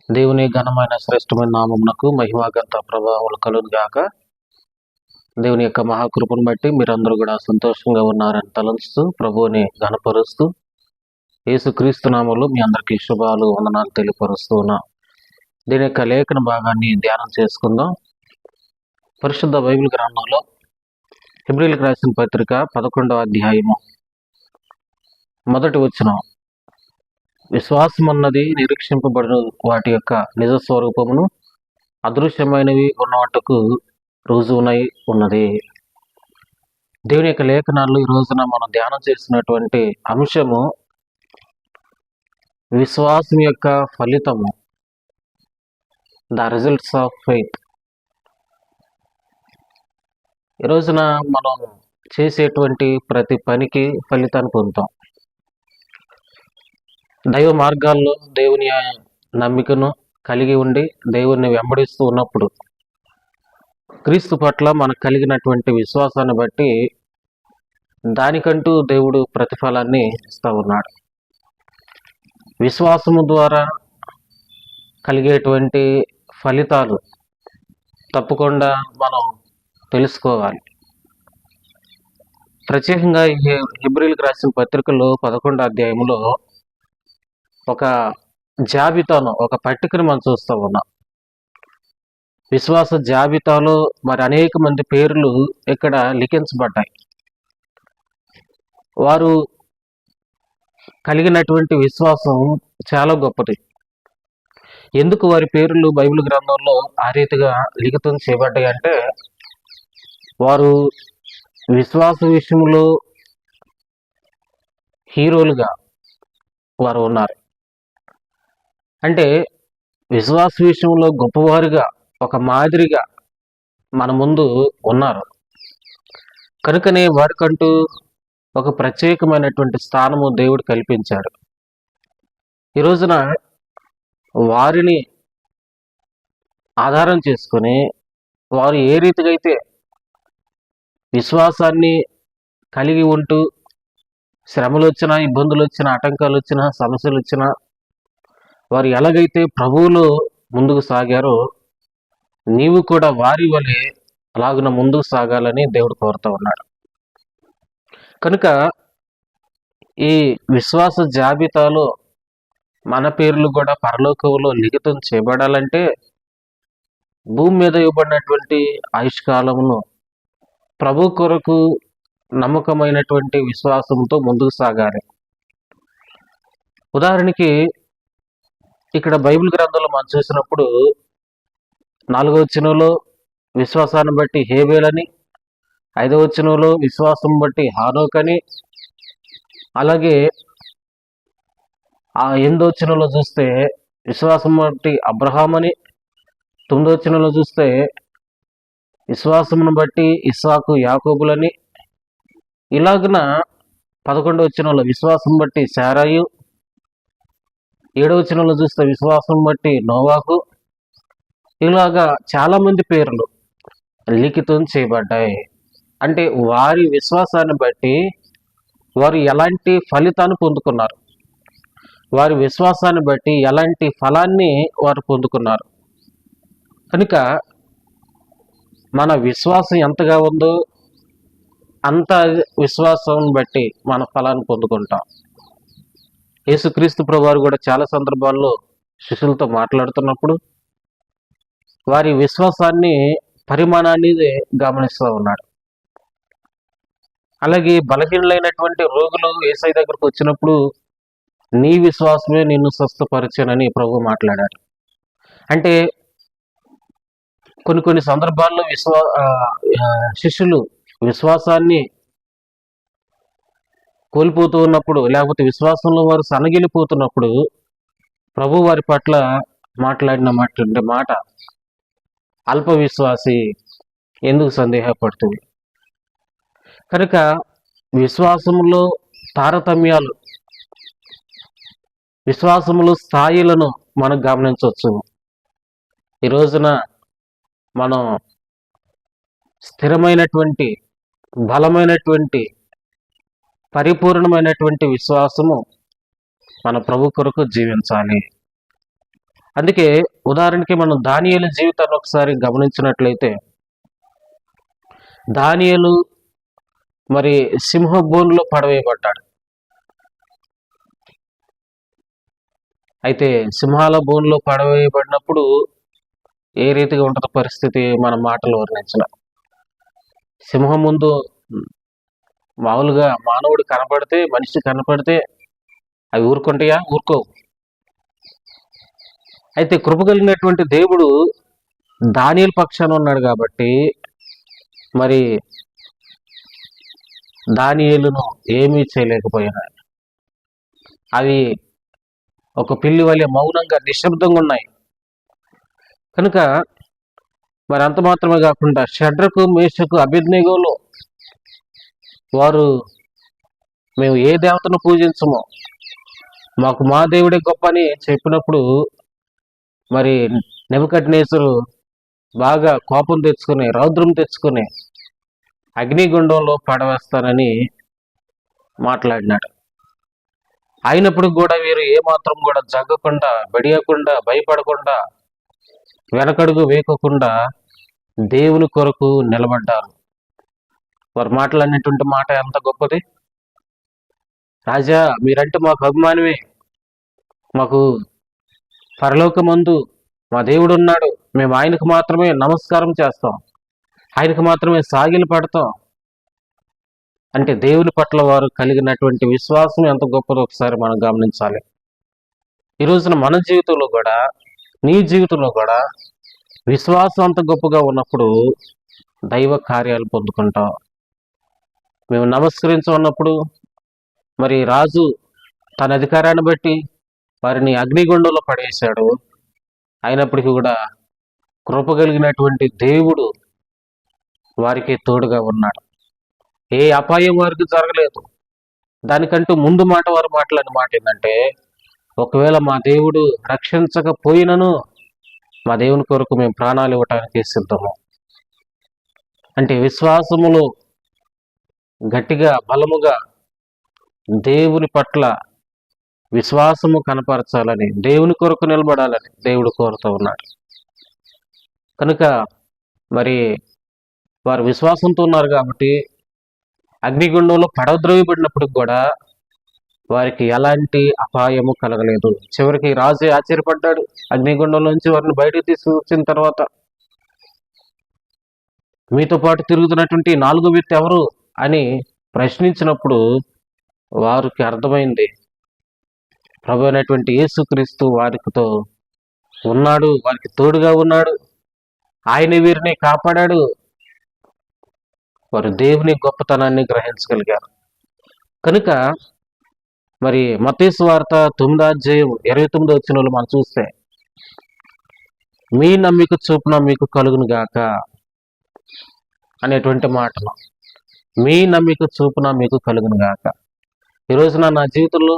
దేవుని ఘనమైన శ్రేష్టమైన నామమునకు మహిమాగంత ప్రభావాలు కలుగును గాక. దేవుని యొక్క మహాకృపను బట్టి మీరందరూ కూడా సంతోషంగా ఉన్నారని తలంచుతూ ప్రభువుని ఘనపరుస్తూ యేసుక్రీస్తు నామములో మీ అందరికీ శుభాలు వందనాలు తెలియపరుస్తూ ఉన్నా. దీని యొక్క లేఖన భాగాన్ని ధ్యానం చేసుకుందాం. పరిశుద్ధ బైబిల్ గ్రంథంలో హెబ్రీయులకు రాసిన పత్రిక 11వ అధ్యాయము మొదటి వచనం, విశ్వాసం అన్నది నిరీక్షింపబడిన వాటి యొక్క నిజ స్వరూపమును అదృశ్యమైనవి ఉన్నట్టుకు రుజువునై ఉన్నది. దేవుని యొక్క లేఖనాల్లో ఈ రోజున మనం ధ్యానం చేసినటువంటి అంశము విశ్వాసం యొక్క ఫలితము, ద రిజల్ట్స్ ఆఫ్ ఫెయిత్. ఈ రోజున మనం చేసేటువంటి ప్రతి పనికి ఫలితాన్ని పొందుతాం. దైవ మార్గాల్లో దేవుని నమ్మికను కలిగి ఉండి దేవుణ్ణి వెంబడిస్తూ ఉన్నప్పుడు క్రీస్తు పట్ల మనకు కలిగినటువంటి విశ్వాసాన్ని బట్టి దానికంటూ దేవుడు ప్రతిఫలాన్ని ఇస్తూ ఉన్నాడు. విశ్వాసము ద్వారా కలిగేటువంటి ఫలితాలు తప్పకుండా మనం తెలుసుకోవాలి. ప్రత్యేకంగా హెబ్రీయులకు రాసిన పత్రికలో 11వ అధ్యాయంలో ఒక జాబితాను, ఒక పట్టికను మనం చూస్తూ ఉన్నాం. విశ్వాస జాబితాలో మరి అనేక మంది పేర్లు ఇక్కడ లిఖించబడ్డాయి. వారు కలిగినటువంటి విశ్వాసం చాలా గొప్పది. ఎందుకు వారి పేర్లు బైబిల్ గ్రంథంలో ఆ రీతిగా లిఖితం చేయబడ్డాయి అంటే, వారు విశ్వాస విషయంలో హీరోలుగా వారు ఉన్నారు. అంటే విశ్వాస విషయంలో గొప్పవారుగా, ఒక మాదిరిగా మన ముందు ఉన్నారు. కనుకనే వారికంటూ ఒక ప్రత్యేకమైనటువంటి స్థానము దేవుడు కల్పించాడు. ఈ రోజున వారిని ఆధారం చేసుకొని వారు ఏ రీతిగా అయితే విశ్వాసాన్ని కలిగి ఉంటూ శ్రమలు వచ్చినా, ఇబ్బందులు వచ్చినా, ఆటంకాలు వచ్చినా, సమస్యలు వచ్చినా వారు ఎలాగైతే ప్రభువులో ముందుకు సాగారో నీవు కూడా వారి వలె అలాగున ముందుకు సాగాలని దేవుడు కోరుతూ ఉన్నాడు. కనుక ఈ విశ్వాస జాబితాలో మన పేర్లు కూడా పరలోకంలో లిఖితం చేయబడాలంటే భూమి మీద ఇవ్వబడినటువంటి ఆయుష్కాలమును ప్రభు కొరకు నమ్మకమైనటువంటి విశ్వాసంతో ముందుకు సాగాలి. ఉదాహరణకి ఇక్కడ బైబిల్ గ్రంథంలో మనం చూసినప్పుడు 4వ వచనంలో విశ్వాసాన్ని బట్టి హేబేలని, 5వ వచనంలో విశ్వాసం బట్టి హానోక్ అని, అలాగే 8వ వచనంలో చూస్తే విశ్వాసం బట్టి అబ్రహాం అని, 9వ వచనంలో చూస్తే విశ్వాసమును బట్టి ఇస్సాకు యాకోబులని, ఇలాగున 11వ వచనంలో విశ్వాసం బట్టి శారాయు, 7వ వచనంలో చూస్తే విశ్వాసం బట్టి నోవాహు, ఇలాగా చాలా మంది పేర్లు లిఖితం చేయబడ్డాయి. అంటే వారి విశ్వాసాన్ని బట్టి వారు ఎలాంటి ఫలితాన్ని పొందుకున్నారు, వారి విశ్వాసాన్ని బట్టి ఎలాంటి ఫలాన్ని వారు పొందుకున్నారు. కనుక మన విశ్వాసం ఎంతగా ఉందో అంత విశ్వాసం బట్టి మన ఫలాన్ని పొందుకుంటాం. యేసుక్రీస్తు ప్రభువారు కూడా చాలా సందర్భాల్లో శిష్యులతో మాట్లాడుతున్నప్పుడు వారి విశ్వాసాన్ని, పరిమాణాన్ని గమనిస్తూ ఉన్నాడు. అలాగే బలహీనులైనటువంటి రోగులు యేసయ్య దగ్గరకు వచ్చినప్పుడు నీ విశ్వాసమే నిన్ను స్వస్థపరిచానని ప్రభు మాట్లాడారు. అంటే కొన్ని సందర్భాల్లో శిష్యులు విశ్వాసాన్ని కోల్పోతూ ఉన్నప్పుడు, లేకపోతే విశ్వాసంలో వారు సన్నగిలిపోతున్నప్పుడు ప్రభు వారి పట్ల మాట్లాడిన మాట, అల్ప విశ్వాసి ఎందుకు సందేహపడుతుంది. కనుక విశ్వాసంలో తారతమ్యాలు, విశ్వాసములో స్థాయిలను మనం గమనించవచ్చు. ఈ రోజున మనం స్థిరమైనటువంటి, బలమైనటువంటి, పరిపూర్ణమైనటువంటి విశ్వాసము మన ప్రభు కొరకు జీవించాలి. అందుకే ఉదాహరణకి మనం దానియేలు జీవితాన్ని ఒకసారి గమనించినట్లయితే, దానియేలు మరి సింహ బోనులో పడవేయబడ్డాడు. అయితే సింహాల బోనులో పడవేయబడినప్పుడు ఏ రీతిగా ఉంటుందో పరిస్థితి మన మాటలు వర్ణించిన. సింహం ముందు మామూలుగా మానవుడు కనపడితే, మనిషి కనపడితే అవి ఊరుకుంటాయా? ఊరుకోవు. అయితే కృప కలిగినటువంటి దేవుడు దానియేలు పక్షాన ఉన్నాడు కాబట్టి మరి దానియేలును ఏమీ చేయలేకపోయాడు. అవి ఒక పిల్లి వలె మౌనంగా నిశ్శబ్దంగా ఉన్నాయి. కనుక మరి అంత మాత్రమే కాకుండా షడ్రకు, మేషకు, అబేద్నెగోలు వారు మేము ఏ దేవతను పూజించమో, మాకు మా దేవుడే గొప్ప అని చెప్పినప్పుడు మరి నెబుకద్నెజరు బాగా కోపం తెచ్చుకుని, రౌద్రం తెచ్చుకుని అగ్నిగుండంలో పడవేస్తానని మాట్లాడినాడు. అయినప్పుడు కూడా వీరు ఏమాత్రం కూడా జగ్గకుండా, బెడియకుండా, భయపడకుండా, వెనకడుగు వేయకుండా దేవుని కొరకు నిలబడ్డారు. వారు మాట్లాడినటువంటి మాట ఎంత గొప్పది! రాజా, మీరంటే మాకు అభిమానమే, మాకు పరలోకమందు మా దేవుడు ఉన్నాడు, మేము ఆయనకు మాత్రమే నమస్కారం చేస్తాం, ఆయనకు మాత్రమే సాగిలు పడతాం అంటే దేవుని పట్ల వారు కలిగినటువంటి విశ్వాసం ఎంత గొప్పదో ఒకసారి మనం గమనించాలి. ఈ రోజున మన జీవితంలో కూడా, నీ జీవితంలో కూడా విశ్వాసం అంత గొప్పగా ఉన్నప్పుడు దైవ కార్యాలు పొందుకుంటాం. మేము నమస్కరించమన్నప్పుడు మరి రాజు తన అధికారాన్ని బట్టి వారిని అగ్నిగుండంలో పడేశాడు. అయినప్పటికీ కూడా కృప కలిగినటువంటి దేవుడు వారికి తోడుగా ఉన్నాడు. ఏ అపాయం వారికి జరగలేదు. దానికంటూ ముందు మాట వారు మాట్లాడిన మాట ఏంటంటే, ఒకవేళ మా దేవుడు రక్షించకపోయినను మా దేవుని కొరకు మేము ప్రాణాలు ఇవ్వటానికి సిద్ధము. అంటే విశ్వాసములో గట్టిగా, బలముగా దేవుని పట్ల విశ్వాసము కనపరచాలని, దేవుని కొరకు నిలబడాలని దేవుడు కోరుతూ ఉన్నాడు. కనుక మరి వారు విశ్వాసంతో ఉన్నారు కాబట్టి అగ్నిగుండంలో పడద్రోయబడినప్పటికి కూడా వారికి ఎలాంటి అపాయము కలగలేదు. చివరికి రాజు ఆశ్చర్యపడ్డాడు. అగ్నిగుండంలోంచి వారిని బయటకు తీసుకొచ్చిన తర్వాత, మీతో పాటు తిరుగుతున్నటువంటి 4వ వ్యక్తి ఎవరు అని ప్రశ్నించినప్పుడు వారికి అర్థమైంది, ప్రభు అయినటువంటి యేసుక్రీస్తు వారితో ఉన్నాడు, వారికి తోడుగా ఉన్నాడు, ఆయన వీరిని కాపాడాడు. వారు దేవుని గొప్పతనాన్ని గ్రహించగలిగారు. కనుక మరి మత్తయి సువార్త 9వ అధ్యాయం 29వ వచనంలో మనం చూస్తే, మీ నమ్మిక చొప్పున మీకు కలుగును గాక అనేటువంటి మాటలు, మీ నమ్మిక చొప్పున మీకు కలుగును గాక. ఈ రోజున నా జీవితంలో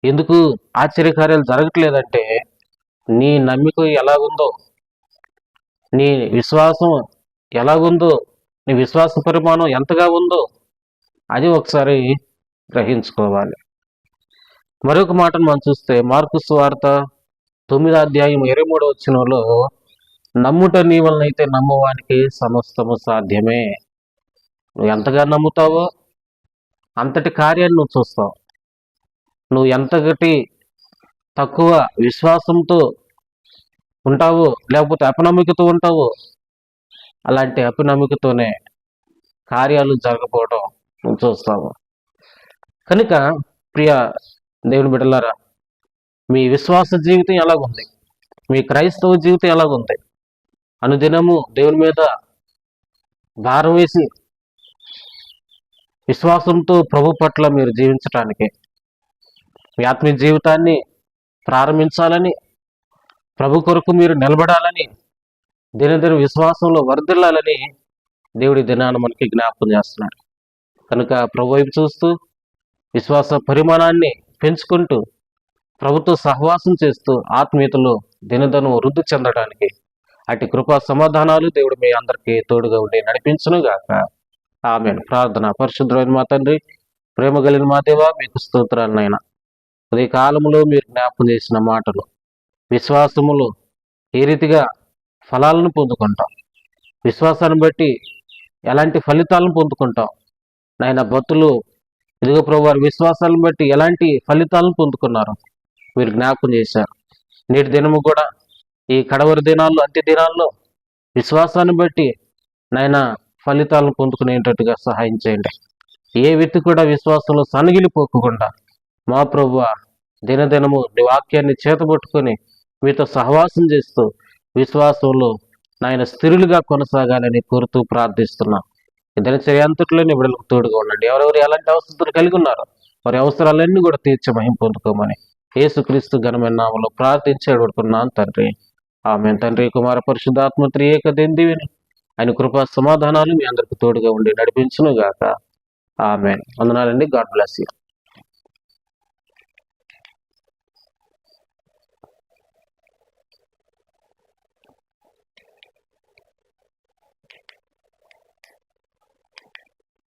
ఎందుకు ఆశ్చర్యకార్యాలు జరగట్లేదంటే, నీ నమ్మిక ఎలాగుందో, నీ విశ్వాసం ఎలాగుందో, నీ విశ్వాస పరిమాణం ఎంతగా ఉందో అది ఒకసారి గ్రహించుకోవాలి. మరొక మాటను మనం చూస్తే, మార్కు సువార్త 9వ అధ్యాయం 23వ వచనంలో, నమ్ముట నీ వలనైతే నమ్మువానికి సమస్తము సాధ్యమే. నువ్వు ఎంతగా నమ్ముతావో అంతటి కార్యాన్ని నువ్వు చూస్తావు. నువ్వు ఎంతటి తక్కువ విశ్వాసంతో ఉంటావో, లేకపోతే అపనమ్మికతో ఉంటావో, అలాంటి అపనమ్మికతోనే కార్యాలు జరగకపోవడం నువ్వు చూస్తావు. కనుక ప్రియ దేవుని బిడ్డలారా, మీ విశ్వాస జీవితం ఎలాగుంది? మీ క్రైస్తవ జీవితం ఎలాగుంది? అనుదినము దేవుని మీద భారం వేసి విశ్వాసంతో ప్రభు పట్ల మీరు జీవించటానికి, మీ ఆత్మీయ జీవితాన్ని ప్రారంభించాలని, ప్రభు కొరకు మీరు నిలబడాలని, దినదిన విశ్వాసంలో వర్ధిల్లాలని దేవుడి దినాన్ని మనకి జ్ఞాపకం చేస్తున్నాడు. కనుక ప్రభు వైపు చూస్తూ విశ్వాస పరిమాణాన్ని పెంచుకుంటూ ప్రభుత్వ సహవాసం చేస్తూ ఆత్మీయతలో దినదినం వృద్ధి చెందడానికి అటు కృపా సమాధానాలు దేవుడు మీ అందరికీ తోడుగా ఉండి నడిపించును గాక. ఆమేన్. ప్రార్థన. పరిశుద్ధమైన మా తండ్రి, ప్రేమ కలిగిన మా దేవా, మీకు స్తోత్రాలు నాయనా. ఉదయ కాలంలో మీరు జ్ఞాపకం చేసిన మాటలు విశ్వాసములో ఏ రీతిగా ఫలాలను పొందుకుంటాం, విశ్వాసాన్ని బట్టి ఎలాంటి ఫలితాలను పొందుకుంటాం. నాయన భక్తులు ఇదిగో ప్రభు వారి విశ్వాసాలను బట్టి ఎలాంటి ఫలితాలను పొందుకున్నారు మీరు జ్ఞాపకం చేశారు. నేటి దినము కూడా ఈ కడవరి దినాల్లో, అంత్య దినాల్లో విశ్వాసాన్ని బట్టి నాయన ఫలితాలను పొందుకునేటట్టుగా సహాయం చేయండి. ఏ వ్యక్తి కూడా విశ్వాసంలో సన్నగిలిపోకుండా మా ప్రభువ దినదినము నీ వాక్యాన్ని చేతబట్టుకొని మీతో సహవాసం చేస్తూ విశ్వాసంలో నాయన స్థిరులుగా కొనసాగాలని కోరుతూ ప్రార్థిస్తున్నాం. ఈ దినచర్య అంతట్లోనే బిడ్డలకు తోడుగా ఉండండి. ఎవరెవరు ఎలాంటి అవసరాలు కలిగి ఉన్నారో వారి అవసరాలన్నీ కూడా తీర్చి మహిమ పొందుకోమని యేసుక్రీస్తు ఘనమైన నామములో ప్రార్థించి అడుగుతున్నాను తండ్రి. ఆమేన్. తండ్రి, కుమార పరిశుద్ధాత్మ త్రియేక దేవుని ఆయన కృపా సమాధానాలు మీ అందరికి తోడుగా ఉండి నడిపించును గాక. ఆమేన్. వందనాలండి. God bless you.